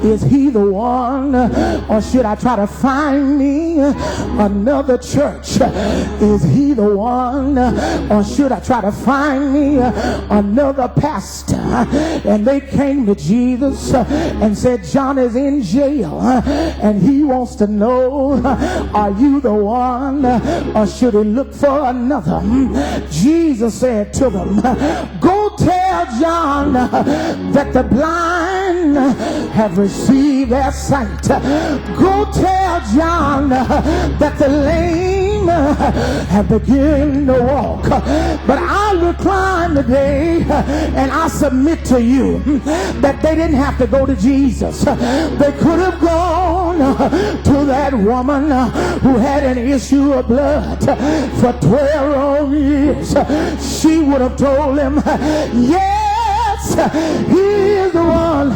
Is he the one? Or should I try to find me another church? Is he the one? Or should I try to find me another pastor? And they came to Jesus and said, John is in jail and he wants to know, are you the one? Or should he look for another? Jesus said to them, go tell John that the blind have received their sight. Go tell John that the lame have begun to walk. But I recline today and I submit to you that they didn't have to go to Jesus. They could have gone to that woman who had an issue of blood for 12 long years. She would have told him, yes, he is the one.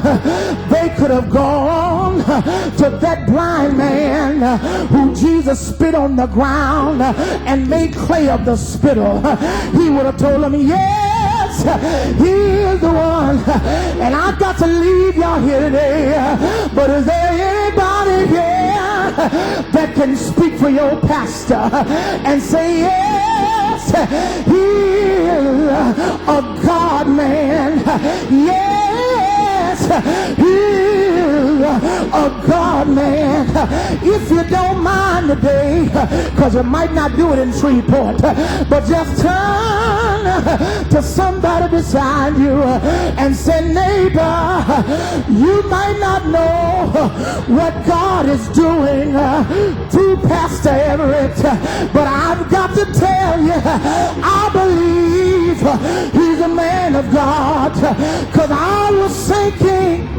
They could have gone to that blind man who Jesus spit on the ground and made clay of the spittle. He would have told them, yes, he is the one. And I've got to leave y'all here today, but is there anybody here that can speak for your pastor and say, yes, he is a God man? Yes, he is a God man. If you don't mind today, because you might not do it in Shreveport, but just turn to somebody beside you and say, neighbor, you might not know what God is doing through Pastor Everett, but I've got to tell you, I believe he's a man of God, because I was sinking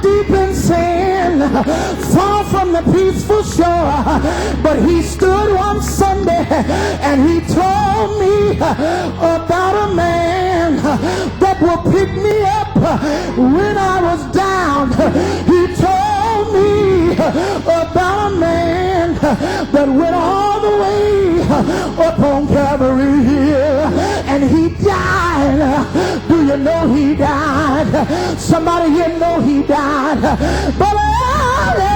deep in sin, far from the peaceful shore. But he stood one Sunday and he told me about a man that will pick me up when I was down. He told me about a man that went all the way up on Calvary Hill, and he died. Do you know he died? Somebody here know he died. But early,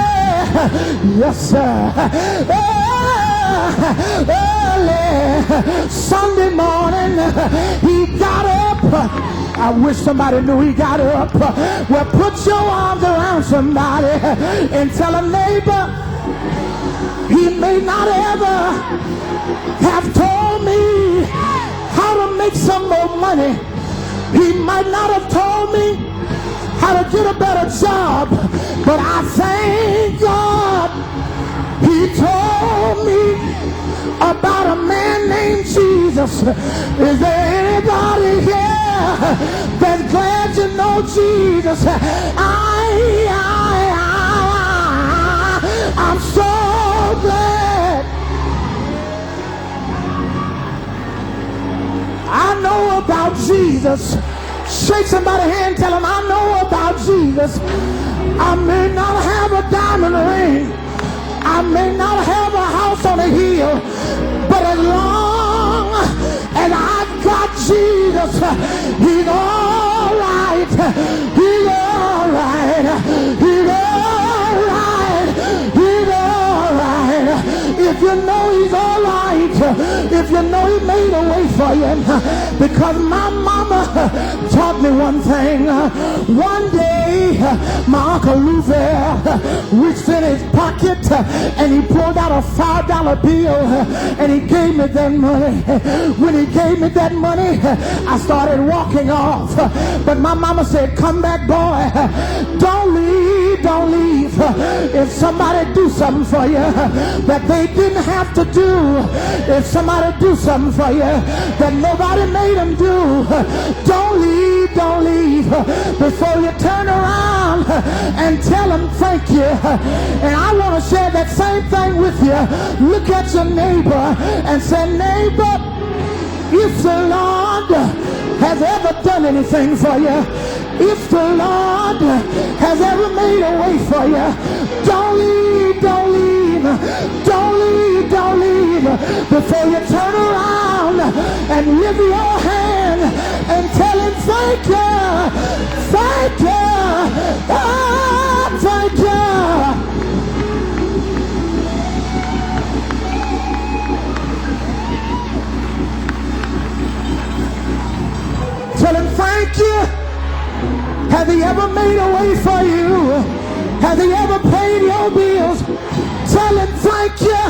yes sir, early Sunday morning he got up. I wish somebody knew he got up. Well, put your arms around somebody and tell a neighbor, he may not ever have told me how to make some more money. He might not have told me how to get a better job, but I thank God he told me about a man named Jesus. Is there anybody here that's glad you know Jesus? I'm so glad. I know about Jesus. Shake somebody's hand, tell them I know about Jesus. I may not have a diamond ring, I may not have a house on a hill, but as long as I've got Jesus, he's all right. He's all right. He's all right. He's all right. If you know he's all right, if you know he made a way for you, because my mama taught me one thing. One day my Uncle Luther reached in his pocket and he pulled out a $5 bill and he gave me that money. When he gave me that money, I started walking off, but my mama said, come back, boy, don't leave, don't leave. If somebody do something for you that they didn't have to do, if somebody do something for you that nobody made them do, don't leave, don't leave before you turn around and tell them thank you. And I want to share that same thing with you. Look at your neighbor and say, neighbor, if the Lord has ever done anything for you, if the Lord has ever made a way for you, don't leave, don't leave, don't leave, don't leave before you turn around and lift your hand and tell him thank you, thank you. Has he ever made a way for you? Has he ever paid your bills? Tell him thank you.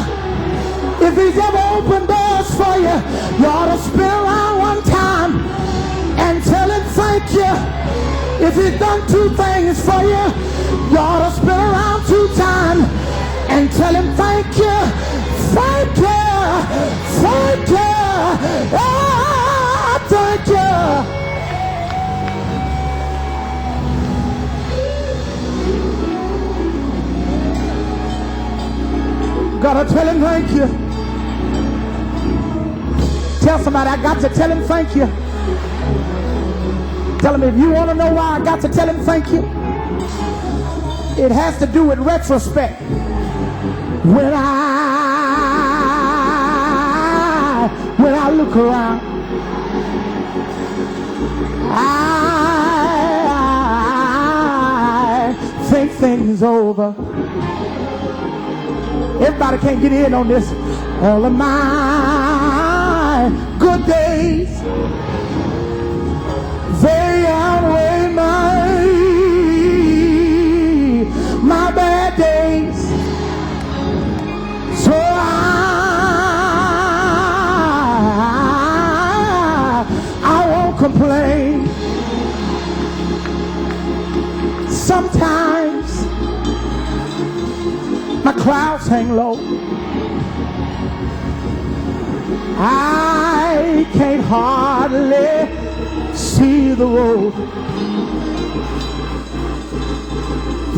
If he's ever opened doors for you, you ought to spin around one time and tell him thank you. If he's done two things for you, you ought to spin around two times and tell him thank you. Thank you. Thank you. Oh, thank you. Gotta tell him thank you. Tell somebody, I got to tell him thank you. Tell him, if you want to know why I got to tell him thank you, it has to do with retrospect. When I look around, I think things over. Everybody can't get in on this. All of my good days, they outweigh my bad days. So I won't complain. Sometimes my clouds hang low. I can't hardly see the road.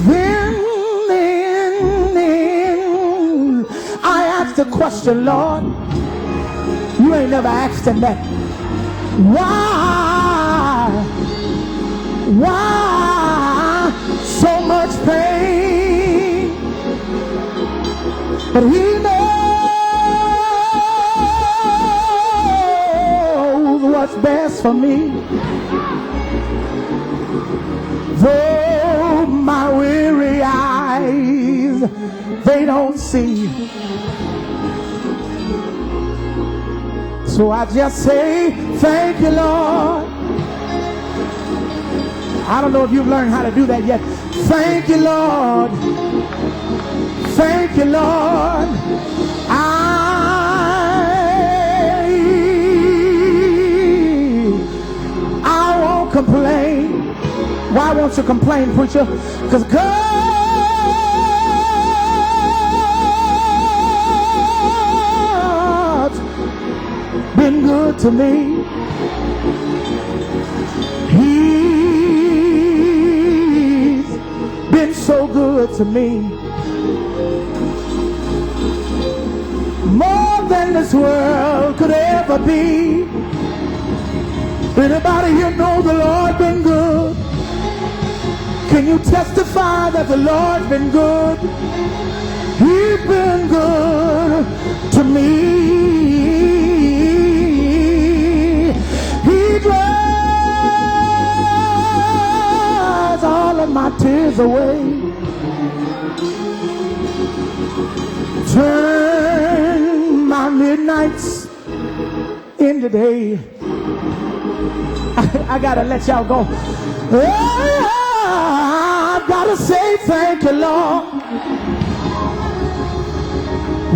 Then I ask the question, Lord, you ain't never asked him that. Why so much pain? But he knows what's best for me. Though my weary eyes, they don't see. So I just say, thank you, Lord. I don't know if you've learned how to do that yet. Thank you, Lord. Thank you, Lord. I won't complain. Why won't you complain, preacher? Because God's been good to me. He's been so good to me. More than this world could ever be. Anybody here know the Lord been good? Can you testify that the Lord's been good? He's been good to me. He dries all of my tears away. Turn my midnights into day. I gotta let y'all go. I've gotta say thank you, Lord.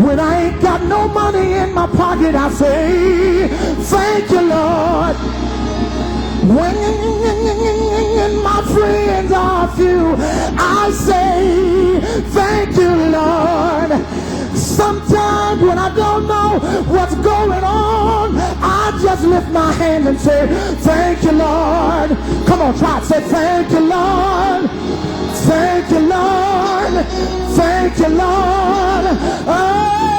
When I ain't got no money in my pocket, I say thank you, Lord. When my friends are few, I say thank you, Lord. Sometimes when I don't know what's going on, I just lift my hand and say, thank you, Lord. Come on, try it. Say, thank you, Lord. Thank you, Lord. Thank you, Lord. Oh,